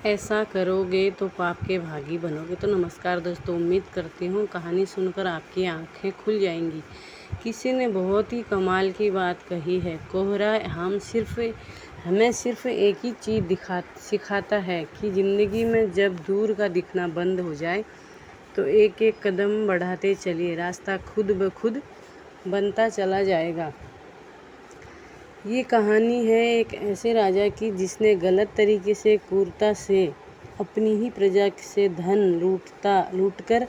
ऐसा करोगे तो पाप के भागी बनोगे। तो नमस्कार दोस्तों, उम्मीद करती हूँ कहानी सुनकर आपकी आंखें खुल जाएंगी। किसी ने बहुत ही कमाल की बात कही है, कोहरा हमें सिर्फ एक ही चीज़ सिखाता है कि ज़िंदगी में जब दूर का दिखना बंद हो जाए तो एक एक कदम बढ़ाते चलिए, रास्ता खुद ब खुद बनता चला जाएगा। ये कहानी है एक ऐसे राजा की जिसने गलत तरीके से क्रूरता से अपनी ही प्रजा से धन लूटकर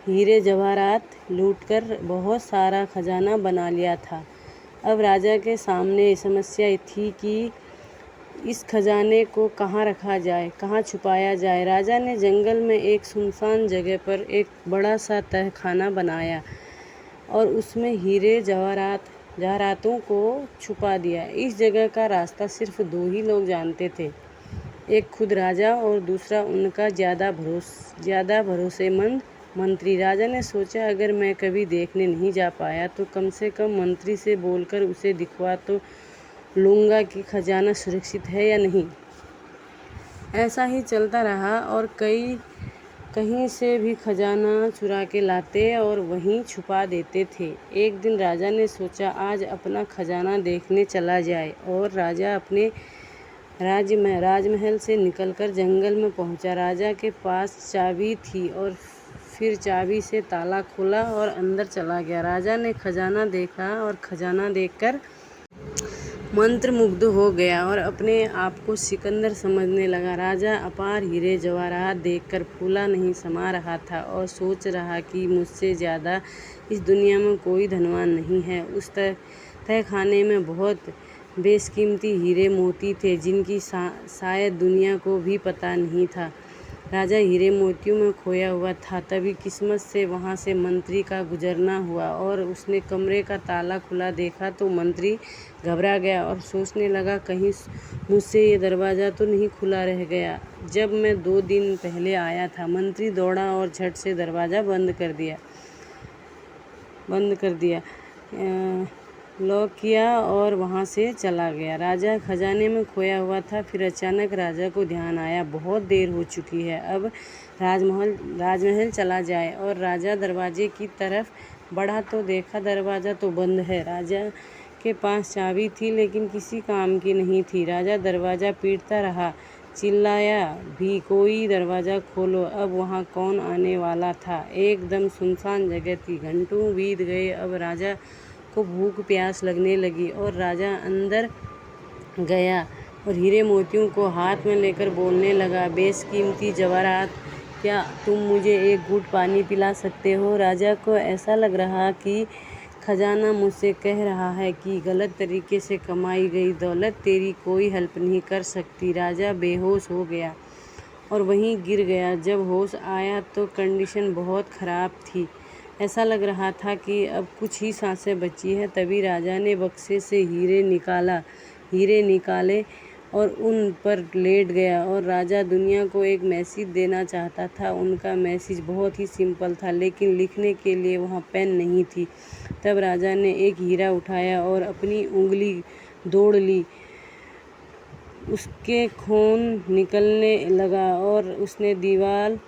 हीरे जवाहरात लूटकर बहुत सारा खजाना बना लिया था। अब राजा के सामने समस्या थी कि इस खजाने को कहाँ रखा जाए, कहाँ छुपाया जाए। राजा ने जंगल में एक सुनसान जगह पर एक बड़ा सा तहखाना बनाया और उसमें हीरे जवाहरातों को छुपा दिया। इस जगह का रास्ता सिर्फ 2 ही लोग जानते थे, एक खुद राजा और दूसरा उनका ज़्यादा भरोसेमंद मंत्री। राजा ने सोचा, अगर मैं कभी देखने नहीं जा पाया तो कम से कम मंत्री से बोलकर उसे दिखवा तो लूँगा कि खजाना सुरक्षित है या नहीं। ऐसा ही चलता रहा और कहीं से भी खजाना चुरा के लाते और वहीं छुपा देते थे। एक दिन राजा ने सोचा, आज अपना खजाना देखने चला जाए, और राजा अपने राजमहल से निकलकर जंगल में पहुंचा। राजा के पास चाबी थी और फिर चाबी से ताला खोला और अंदर चला गया। राजा ने खजाना देखा और खजाना देखकर मंत्रमुग्ध हो गया और अपने आप को सिकंदर समझने लगा। राजा अपार हीरे जवाहरात देखकर फूला नहीं समा रहा था और सोच रहा कि मुझसे ज़्यादा इस दुनिया में कोई धनवान नहीं है। उस तहखाने में बहुत बेशकीमती हीरे मोती थे जिनकी शायद दुनिया को भी पता नहीं था। राजा हीरे मोतियों में खोया हुआ था। तभी किस्मत से वहाँ से मंत्री का गुजरना हुआ और उसने कमरे का ताला खुला देखा तो मंत्री घबरा गया और सोचने लगा, कहीं मुझसे ये दरवाज़ा तो नहीं खुला रह गया जब मैं 2 दिन पहले आया था। मंत्री दौड़ा और झट से दरवाज़ा बंद कर दिया, लॉक किया और वहाँ से चला गया। राजा खजाने में खोया हुआ था। फिर अचानक राजा को ध्यान आया, बहुत देर हो चुकी है, अब राजमहल चला जाए। और राजा दरवाजे की तरफ बढ़ा तो देखा दरवाज़ा तो बंद है। राजा के पास चाबी थी लेकिन किसी काम की नहीं थी। राजा दरवाज़ा पीटता रहा, चिल्लाया भी, कोई दरवाज़ा खोलो। अब वहाँ कौन आने वाला था? एकदम सुनसान जगह थी। घंटों बीत गए। अब राजा को भूख प्यास लगने लगी और राजा अंदर गया और हीरे मोतियों को हाथ में लेकर बोलने लगा, बेशकीमती जवाहरात, क्या तुम मुझे एक घूंट पानी पिला सकते हो? राजा को ऐसा लग रहा कि खजाना मुझसे कह रहा है कि गलत तरीके से कमाई गई दौलत तेरी कोई हेल्प नहीं कर सकती। राजा बेहोश हो गया और वहीं गिर गया। जब होश आया तो कंडीशन बहुत ख़राब थी, ऐसा लग रहा था कि अब कुछ ही सांसें बची हैं। तभी राजा ने बक्से से हीरे निकाले और उन पर लेट गया। और राजा दुनिया को एक मैसेज देना चाहता था। उनका मैसेज बहुत ही सिंपल था, लेकिन लिखने के लिए वहाँ पेन नहीं थी। तब राजा ने एक हीरा उठाया और अपनी उंगली दौड़ ली, उसके खून निकलने लगा और उसने दीवार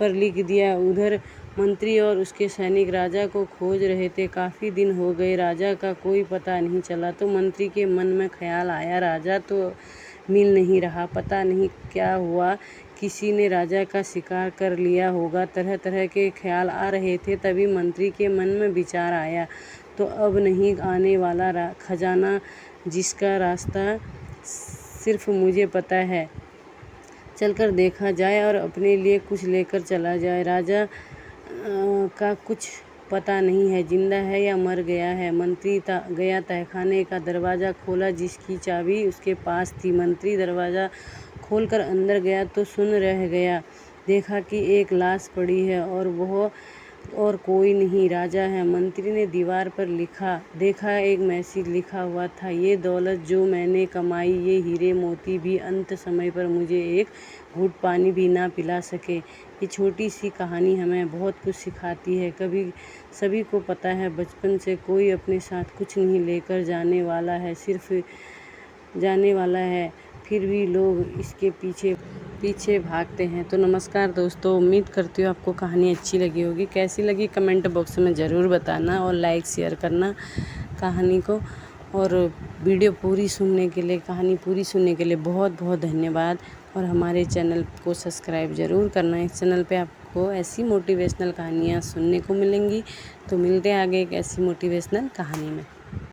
पर लिख दिया। उधर मंत्री और उसके सैनिक राजा को खोज रहे थे। काफ़ी दिन हो गए, राजा का कोई पता नहीं चला। तो मंत्री के मन में ख्याल आया, राजा तो मिल नहीं रहा, पता नहीं क्या हुआ, किसी ने राजा का शिकार कर लिया होगा। तरह तरह के ख्याल आ रहे थे। तभी मंत्री के मन में विचार आया, तो अब नहीं आने वाला खजाना जिसका रास्ता सिर्फ मुझे पता है, चलकर देखा जाए और अपने लिए कुछ लेकर चला जाए। राजा का कुछ पता नहीं है, जिंदा है या मर गया है। मंत्री गया, तहखाने का दरवाज़ा खोला जिसकी चाबी उसके पास थी। मंत्री दरवाज़ा खोलकर अंदर गया तो सुन रह गया। देखा कि एक लाश पड़ी है और वह और कोई नहीं, राजा है। मंत्री ने दीवार पर देखा एक मैसेज लिखा हुआ था, ये दौलत जो मैंने कमाई, ये हीरे मोती भी अंत समय पर मुझे एक घूंट पानी भी ना पिला सके। ये छोटी सी कहानी हमें बहुत कुछ सिखाती है। कभी सभी को पता है, बचपन से कोई अपने साथ कुछ नहीं लेकर जाने वाला है, फिर भी लोग इसके पीछे पीछे भागते हैं। तो नमस्कार दोस्तों, उम्मीद करती हूँ आपको कहानी अच्छी लगी होगी। कैसी लगी कमेंट बॉक्स में ज़रूर बताना और लाइक शेयर करना कहानी को। और वीडियो पूरी सुनने के लिए, कहानी पूरी सुनने के लिए बहुत बहुत धन्यवाद। और हमारे चैनल को सब्सक्राइब ज़रूर करना। इस चैनल पे आपको ऐसी मोटिवेशनल कहानियाँ सुनने को मिलेंगी। तो मिलते हैं आगे एक ऐसी मोटिवेशनल कहानी में।